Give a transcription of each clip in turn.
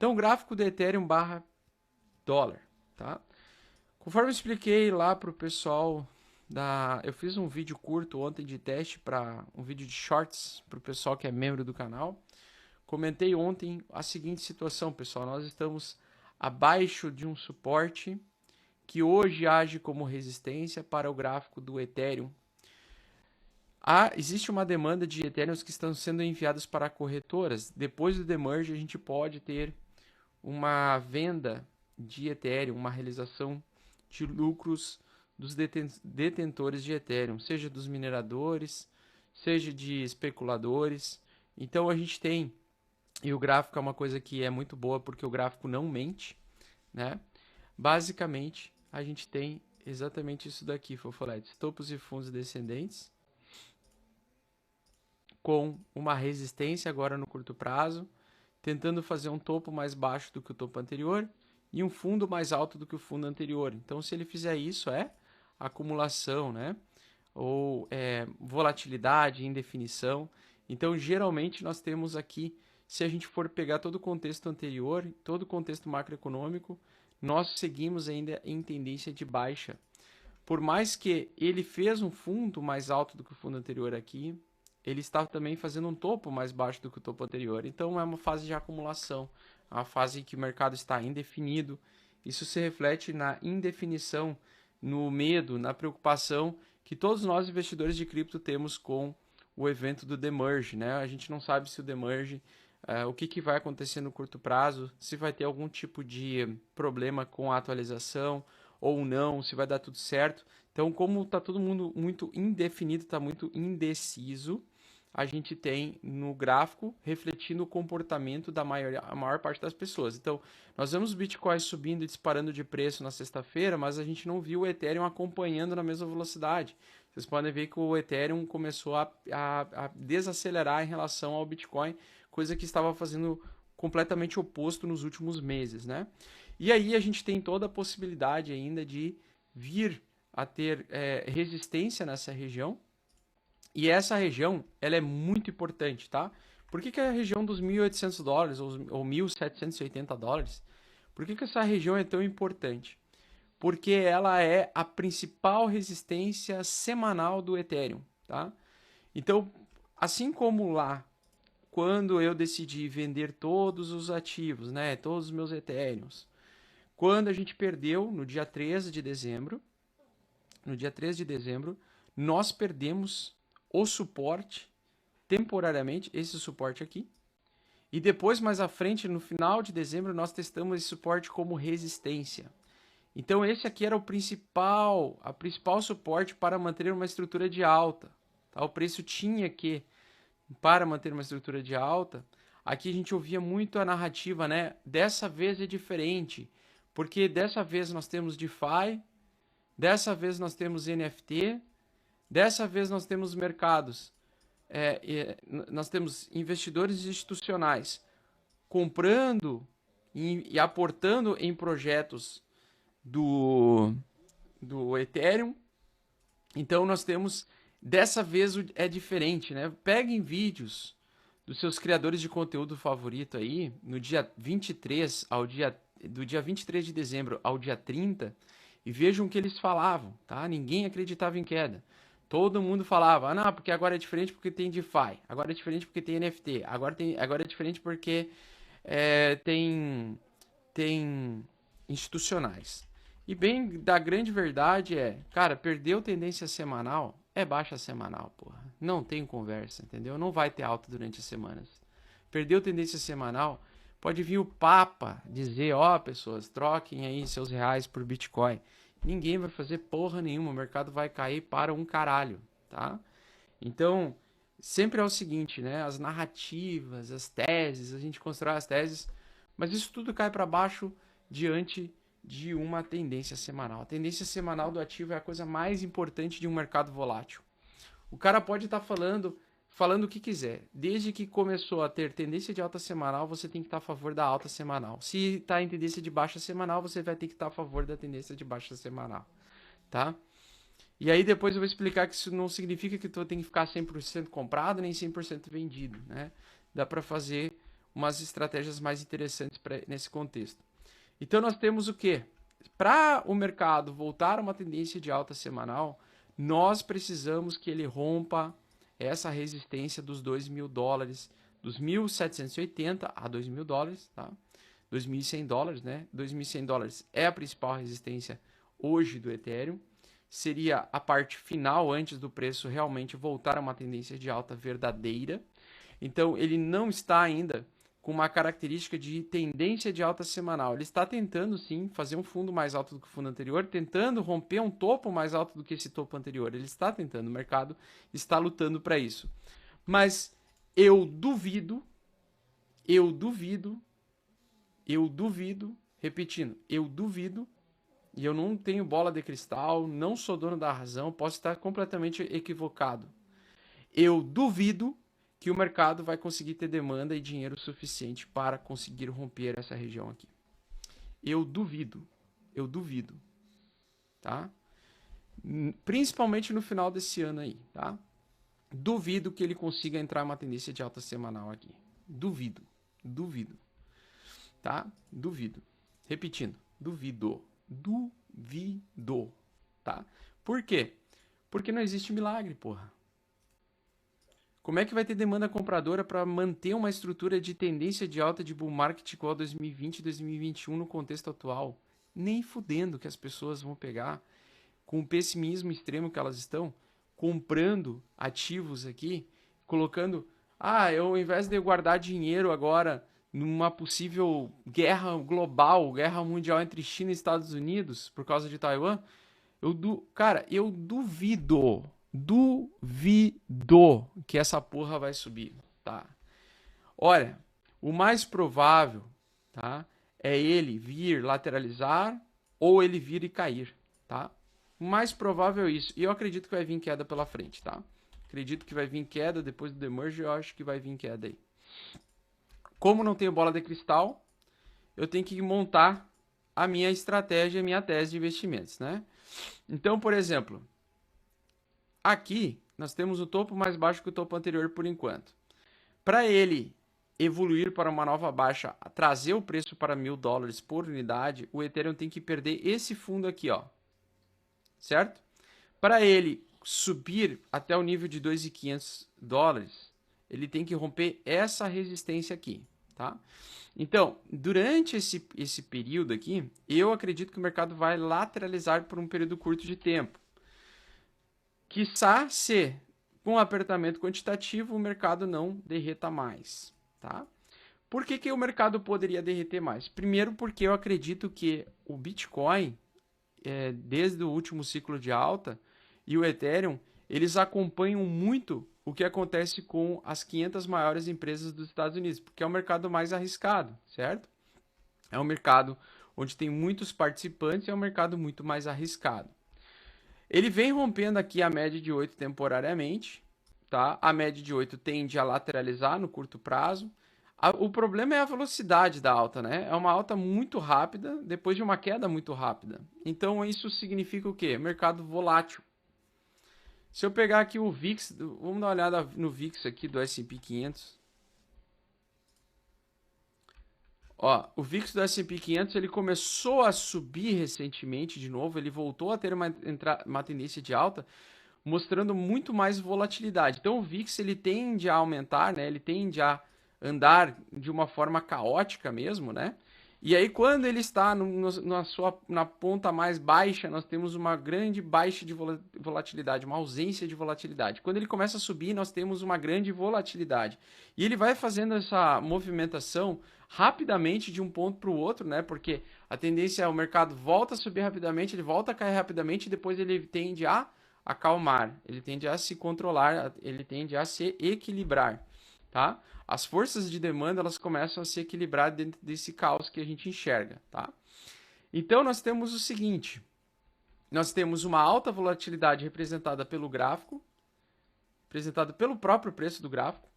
Então, gráfico do Ethereum barra dólar, tá? Conforme eu expliquei lá para o pessoal eu fiz um vídeo curto ontem de teste para um vídeo de shorts para o pessoal que é membro do canal. Comentei ontem a seguinte situação, pessoal. Nós estamos abaixo de um suporte que hoje age como resistência para o gráfico do Ethereum. Existe uma demanda de Ethereums que estão sendo enviados para corretoras. Depois do demerge, a gente pode ter uma venda de Ethereum, uma realização de lucros dos detentores de Ethereum, seja dos mineradores, seja de especuladores. Então a gente tem, e o gráfico é uma coisa que é muito boa porque o gráfico não mente, né? Basicamente, a gente tem exatamente isso daqui, Fofoletes, topos e fundos descendentes, com uma resistência agora no curto prazo, tentando fazer um topo mais baixo do que o topo anterior e um fundo mais alto do que o fundo anterior. Então, se ele fizer isso, é acumulação, né? Ou volatilidade, indefinição. Então, geralmente, nós temos aqui, se a gente for pegar todo o contexto anterior, todo o contexto macroeconômico, nós seguimos ainda em tendência de baixa. Por mais que ele fez um fundo mais alto do que o fundo anterior aqui, ele está também fazendo um topo mais baixo do que o topo anterior. Então é uma fase de acumulação, uma fase em que o mercado está indefinido. Isso se reflete na indefinição, no medo, na preocupação que todos nós investidores de cripto temos com o evento do demerge, né? A gente não sabe se o demerge, o que vai acontecer no curto prazo, se vai ter algum tipo de problema com a atualização ou não, se vai dar tudo certo. Então, como está todo mundo muito indefinido, está muito indeciso, a gente tem no gráfico refletindo o comportamento da maior parte das pessoas. Então, nós vemos o Bitcoin subindo e disparando de preço na sexta-feira, mas a gente não viu o Ethereum acompanhando na mesma velocidade. Vocês podem ver que o Ethereum começou a desacelerar em relação ao Bitcoin, coisa que estava fazendo completamente oposto nos últimos meses, né? E aí a gente tem toda a possibilidade ainda de vir a ter resistência nessa região. E essa região, ela é muito importante, tá? Por que é a região dos $1.800 ou $1.780? Por que essa região é tão importante? Porque ela é a principal resistência semanal do Ethereum, tá? Então, assim como lá, quando eu decidi vender todos os ativos, né, todos os meus Ethereums, quando a gente perdeu no dia 13 de dezembro, nós perdemos o suporte temporariamente, esse suporte aqui. E depois, mais à frente, no final de dezembro, nós testamos esse suporte como resistência. Então, esse aqui era a principal suporte para manter uma estrutura de alta. Tá? O preço tinha que, para manter uma estrutura de alta, aqui a gente ouvia muito a narrativa, né? Dessa vez é diferente, porque dessa vez nós temos DeFi, dessa vez nós temos NFT, dessa vez nós temos mercados, nós temos investidores institucionais comprando e aportando em projetos do Ethereum. Então nós temos, dessa vez é diferente, né? Peguem vídeos dos seus criadores de conteúdo favorito aí, no dia 23 do dia 23 de dezembro ao dia 30, e vejam o que eles falavam, tá? Ninguém acreditava em queda. Todo mundo falava, ah, não, porque agora é diferente porque tem DeFi, agora é diferente porque tem NFT, agora é diferente porque tem institucionais. E bem, da grande verdade cara, perdeu tendência semanal, é baixa semanal, porra. Não tem conversa, entendeu? Não vai ter alta durante as semanas. Perdeu tendência semanal, pode vir o Papa dizer, ó, pessoas, troquem aí seus reais por Bitcoin. Ninguém vai fazer porra nenhuma, o mercado vai cair para um caralho, tá? Então, sempre é o seguinte, né? As narrativas, as teses, a gente constrói as teses, mas isso tudo cai para baixo diante de uma tendência semanal. A tendência semanal do ativo é a coisa mais importante de um mercado volátil. O cara pode estar falando o que quiser. Desde que começou a ter tendência de alta semanal, você tem que estar a favor da alta semanal. Se está em tendência de baixa semanal, você vai ter que estar a favor da tendência de baixa semanal, tá? E aí depois eu vou explicar que isso não significa que tu tem que ficar 100% comprado nem 100% vendido, né? Dá para fazer umas estratégias mais interessantes nesse contexto. Então nós temos o quê? Para o mercado voltar a uma tendência de alta semanal, nós precisamos que ele rompa essa resistência dos $2.000, dos 1.780 a $2.000, tá? $2.100, né? $2.100 é a principal resistência hoje do Ethereum. Seria a parte final antes do preço realmente voltar a uma tendência de alta verdadeira. Então ele não está ainda com uma característica de tendência de alta semanal. Ele está tentando sim fazer um fundo mais alto do que o fundo anterior, tentando romper um topo mais alto do que esse topo anterior. Ele está tentando, o mercado está lutando para isso. Mas eu duvido, repetindo, eu duvido, e eu não tenho bola de cristal, não sou dono da razão, posso estar completamente equivocado. Eu duvido que o mercado vai conseguir ter demanda e dinheiro suficiente para conseguir romper essa região aqui. Eu duvido, tá? Principalmente no final desse ano aí, tá? Duvido que ele consiga entrar em uma tendência de alta semanal aqui. Duvido, tá? Duvido. Repetindo, duvido, tá? Por quê? Porque não existe milagre, porra. Como é que vai ter demanda compradora para manter uma estrutura de tendência de alta de bull market igual a 2020 e 2021 no contexto atual? Nem fudendo que as pessoas vão pegar, com o pessimismo extremo que elas estão, comprando ativos aqui, colocando, eu ao invés de guardar dinheiro agora numa possível guerra global, guerra mundial entre China e Estados Unidos, por causa de Taiwan, cara, eu duvido que essa porra vai subir, tá? Olha, o mais provável, tá, é ele vir lateralizar ou ele vir e cair, tá? O mais provável é isso. E eu acredito que vai vir queda pela frente, tá? Acredito que vai vir queda depois do demerge, eu acho que vai vir queda aí. Como não tenho bola de cristal, eu tenho que montar a minha estratégia, a minha tese de investimentos, né? Então, por exemplo, aqui nós temos o topo mais baixo que o topo anterior por enquanto. Para ele evoluir para uma nova baixa, trazer o preço para $1.000 por unidade, o Ethereum tem que perder esse fundo aqui, ó. Certo? Para ele subir até o nível de $2.500, ele tem que romper essa resistência aqui, tá? Então, durante esse período aqui, eu acredito que o mercado vai lateralizar por um período curto de tempo. Quiçá se, com apertamento quantitativo, o mercado não derreta mais, tá? Por que o mercado poderia derreter mais? Primeiro, porque eu acredito que o Bitcoin, desde o último ciclo de alta, e o Ethereum, eles acompanham muito o que acontece com as 500 maiores empresas dos Estados Unidos, porque é o mercado mais arriscado, certo? É um mercado onde tem muitos participantes e é um mercado muito mais arriscado. Ele vem rompendo aqui a média de 8 temporariamente, tá? A média de 8 tende a lateralizar no curto prazo. O problema é a velocidade da alta, né? É uma alta muito rápida, depois de uma queda muito rápida. Então, isso significa o quê? Mercado volátil. Se eu pegar aqui o VIX, vamos dar uma olhada no VIX aqui do S&P 500. Ó, o VIX do S&P 500 ele começou a subir recentemente de novo, ele voltou a ter uma tendência de alta, mostrando muito mais volatilidade. Então o VIX ele tende a aumentar, né? Ele tende a andar de uma forma caótica mesmo, né? E aí quando ele está na ponta mais baixa, nós temos uma grande baixa de volatilidade, uma ausência de volatilidade. Quando ele começa a subir, nós temos uma grande volatilidade. E ele vai fazendo essa movimentação rapidamente de um ponto para o outro, né? Porque a tendência é o mercado volta a subir rapidamente, ele volta a cair rapidamente e depois ele tende a acalmar, ele tende a se controlar, ele tende a se equilibrar, tá? As forças de demanda elas começam a se equilibrar dentro desse caos que a gente enxerga, tá? Então nós temos o seguinte, nós temos uma alta volatilidade representada pelo gráfico, representada pelo próprio preço do gráfico.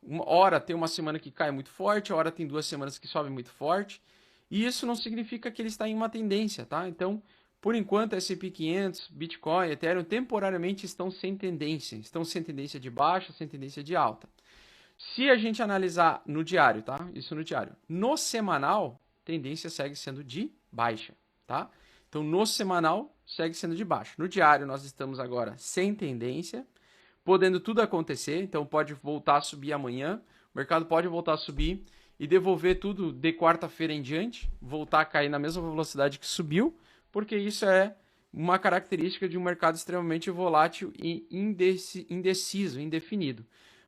Uma hora tem uma semana que cai muito forte, a hora tem 2 semanas que sobe muito forte, e isso não significa que ele está em uma tendência, tá? Então, por enquanto, S&P 500, Bitcoin, Ethereum temporariamente estão sem tendência de baixa, sem tendência de alta. Se a gente analisar no diário, tá? Isso no diário. No semanal, tendência segue sendo de baixa, tá? Então, no semanal, segue sendo de baixa. No diário, nós estamos agora sem tendência, podendo tudo acontecer. Então, pode voltar a subir amanhã, o mercado pode voltar a subir e devolver tudo de quarta-feira em diante, voltar a cair na mesma velocidade que subiu, porque isso é uma característica de um mercado extremamente volátil e indeciso, indefinido.